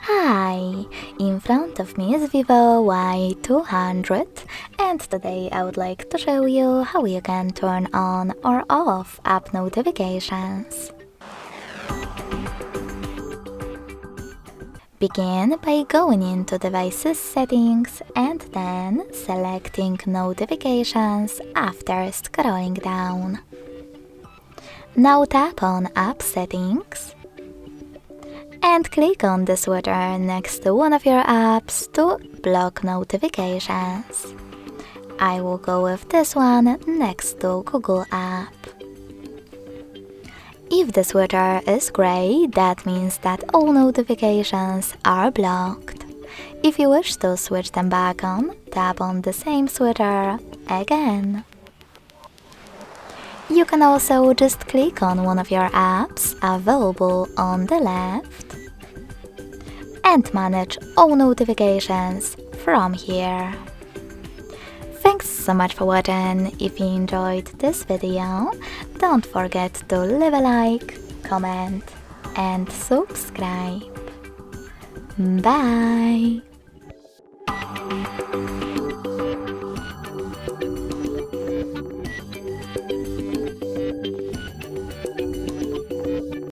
Hi! In front of me is VIVO Y200 and today I would like to show you how you can turn on or off app notifications. Begin by going into Devices Settings and then selecting Notifications after scrolling down. Now tap on App Settings and click on the switcher next to one of your apps to block notifications. I will go with this one next to Google app. If the switcher is gray, that means that all notifications are blocked. If you wish to switch them back on, tap on the same switcher again. You can also just click on one of your apps available on the left and manage all notifications from here. Thanks so much for watching. If you enjoyed this video, don't forget to leave a like, comment and subscribe. Bye!